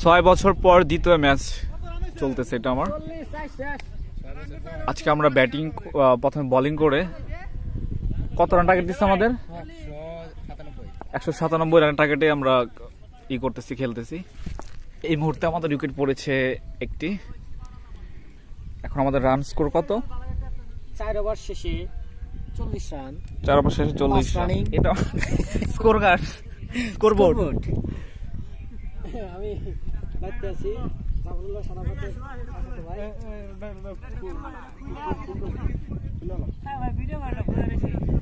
6 বছর পর দ্বিতীয় ম্যাচ চলতেছে এটা আমার। আজকে আমরা ব্যাটিং প্রথমে বোলিং করে কত রান টার্গেট দিচ্ছে আমাদের? 197 রান টার্গেটে আমরা করতেছি, খেলতেছি। এই মুহূর্তে আমাদের উইকেট পড়েছে একটি। এখন আমাদের রান স্কোর কত? 4 ওভার শেষে 40 রান। 4 ওভার শেষে 40 রান। এটা স্কোর কার্ড, স্কোরবোর্ড। আমি দেখতে আছি জাফরুল্লাহ সারাপতে ভাই।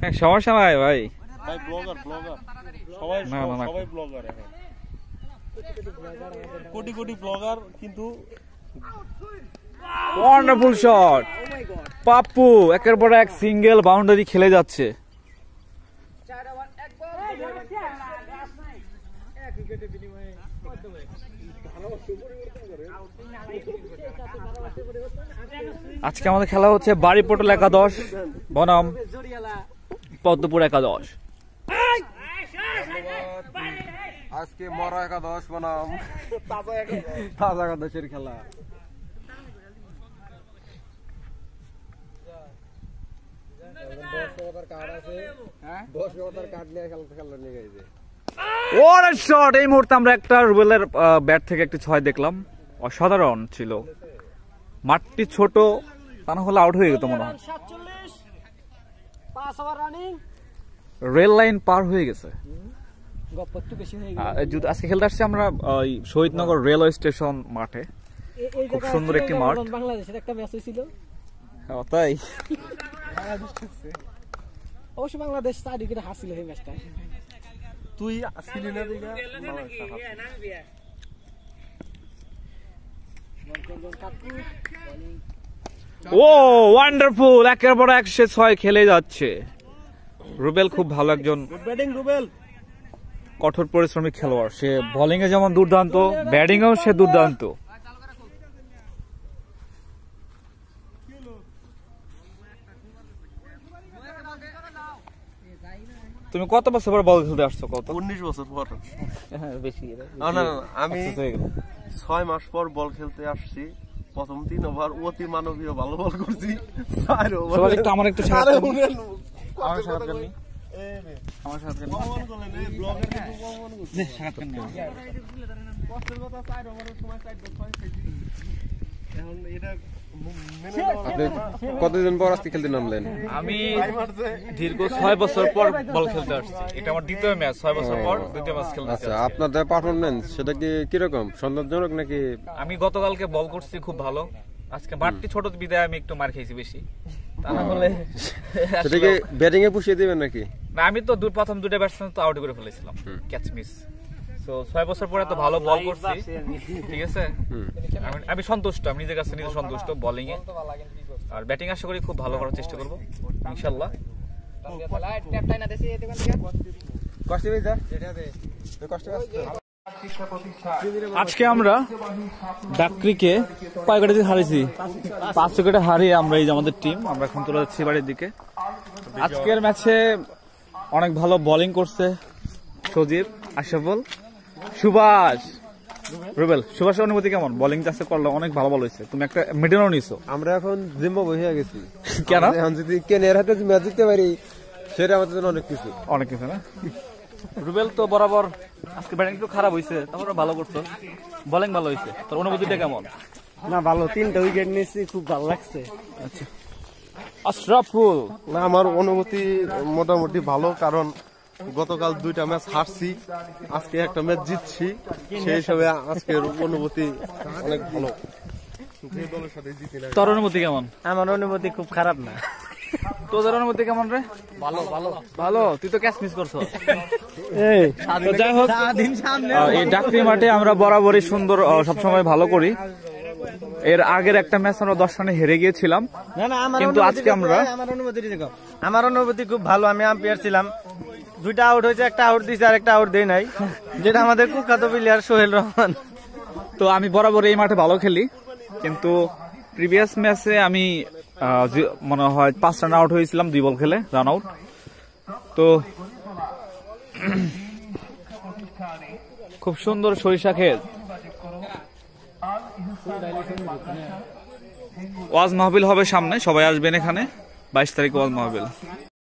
হ্যাঁ সমস্যা নাই ভাই। ভাই ব্লগার সবাই সবাই ব্লগার এখন। কোটি কোটি ব্লগার কিন্তু ওয়ান্ডারফুল শট। পাপ্পু একের পর এক সিঙ্গেল বাউন্ডারি খেলে যাচ্ছে। আজকে আমাদের খেলা হচ্ছে বাড়িপটল একাদশ বনাম পদ্মপুর একাদশ। আজকে মরা একাদশ বনাম তাজা একাদশের খেলা। এই মুহূর্তে আমরা একটা রুবেলের ব্যাট থেকে একটি 6 দেখলাম, অসাধারণ ছিল। মাঠটি ছোট, তা না হলে আউট হয়ে যেত মনে হয়। 5 ওভার রানিং, রেল লাইন পার হয়ে গেছে। বেশি আজকে খেলতে আসছি আমরা শহীদনগর রেলওয়ে স্টেশন মাঠে। খুব সুন্দর একটি মাঠ। বাংলাদেশের একটা ম্যাচ হয়েছিল, তাই অবশ্য বাংলাদেশ 4 উইকেটে হারছিল এই ম্যাচটা। তুই ছিলি না দিগা ও ওয়ান্ডারফুল, একের পর এক সে 6 খেলে যাচ্ছে। রুবেল খুব ভালো একজন ব্যাটিং। রুবেল কঠোর পরিশ্রমী খেলোয়াড়। সে বোলিং এ যেমন দুর্দান্ত, ব্যাটিং এও সে দুর্দান্ত। তুমি কত বছর পর বল খেলতে আসছো? কত? 19 বছর পর। বেশি না আমি 6 মাস পর বল খেলতে আসছি। প্রথম 3 ওভার অতি মানবীয় ভালো বল করছি। 4 ওভার আমার একটু সাহায্য করুন। আমার সাহায্য করুন। আমার সাহায্য করুন। ব্লগার কিন্তু কমন করছে। সাহায্য করুন। কষ্টের কথা 4 ওভারের সময় 4 6 খেলছি। এখন এটা কতদিন পর আজকে খেলতে নামলেন? আমি দীর্ঘ 6 বছর পর বল খেলতে আসছি। এটা আমার দ্বিতীয় ম্যাচ, 6 বছর পর দ্বিতীয় ম্যাচ খেলতে আসছি। আচ্ছা, আপনাদের পারফরম্যান্স সেটা কি কিরকম, সন্তোষজনক নাকি? আমি গতকালকে বল করছি খুব ভালো। আজকে মাঠটি ছোট বিদায় আমি একটু মার খেয়েছি বেশি। তা না হলে সেটা কি ব্যাটিং এ পুষিয়ে দিবেন নাকি? না, আমি তো প্রথম 2টা ব্যাটসম্যান তো আউট করে ফেলেছিলাম, ক্যাচ মিস। তো 6 বছর পরে তো ভালো বল করছি, ঠিক আছে। আমি সন্তুষ্ট, আমি নিজের কাছে নিজে সন্তুষ্ট বোলিং এ। আর ব্যাটিং আশা করি খুব ভালো করার চেষ্টা করব ইনশাআল্লাহ। আজকে আমরা ডাকরিকে কয় উইকেটে হারিয়েছি? 5 উইকেটে হারিয়ে আমরা এই যে আমাদের টিম, আমরা এখন চলে যাচ্ছি বাড়ির দিকে। আজকের ম্যাচে অনেক ভালো বোলিং করছে সজীব, আশরাফুল, সুভাষ, রুবেল। সুভাষের অনুভূতি কেমন? বোলিং চাষে করলো, অনেক ভালো বল হয়েছে। তুমি একটা মিডলও নিছো। আমরা এখন জিম্বাবুয়ে হয়ে গেছি। কেন? এখন যদি কেনিয়ার হাতে ম্যাচ জিততে পারি সেটা আমাদের জন্য অনেক কিছু না। রুবেল তো বরাবর আজকে ব্যাটিং একটু খারাপ হয়েছে, তারপরে ভালো করছো, বোলিং ভালো হয়েছে। তোর অনুভূতিটা কেমন? না ভালো, 3টা উইকেট নিয়েছি, খুব ভালো লাগছে। আচ্ছা আশরাফুল? না, আমার অনুভূতি মোটামুটি ভালো, কারণ গতকাল 2টা ম্যাচ হারছি, আজকে একটা ম্যাচ জিতছি, সেই হিসাবে আজকের অনুভূতি অনেক ভালো। তোর অনুভূতি কেমন? আমার অনুভূতি খুব খারাপ না। তোদের অনুভূতি কেমন রে? ভালো ভালো ভালো। তুই তো ক্যাচ মিস করছো। যাই হোক, এই ডাকরি মাঠে আমরা বরাবরই সুন্দর, সবসময় ভালো করি। এর আগের একটা ম্যাচ আমরা 10 রানে হেরে গিয়েছিলাম, কিন্তু আজকে আমরা আমার অনুভূতি খুব ভালো। আমি আম্পায়ার ছিলাম, 2টা আউট হয়েছে, একটা আউট দিয়েছে আর একটা আউট দেয় নাই, যেটা আমাদের কুখ্যাত প্লেয়ার সোহেল রহমান। তো আমি বরাবর এই মাঠে ভালো খেলি, কিন্তু প্রিভিয়াস ম্যাচে আমি মনে হয় 5 রান আউট হয়েছিলাম 2 বল খেলে, রান আউট। তো খুব সুন্দর সরিষা ক্ষেত, ওয়াজ মাহফিল হবে সামনে, সবাই আসবেন এখানে। 22 তারিখ ওয়াজ মাহফিল।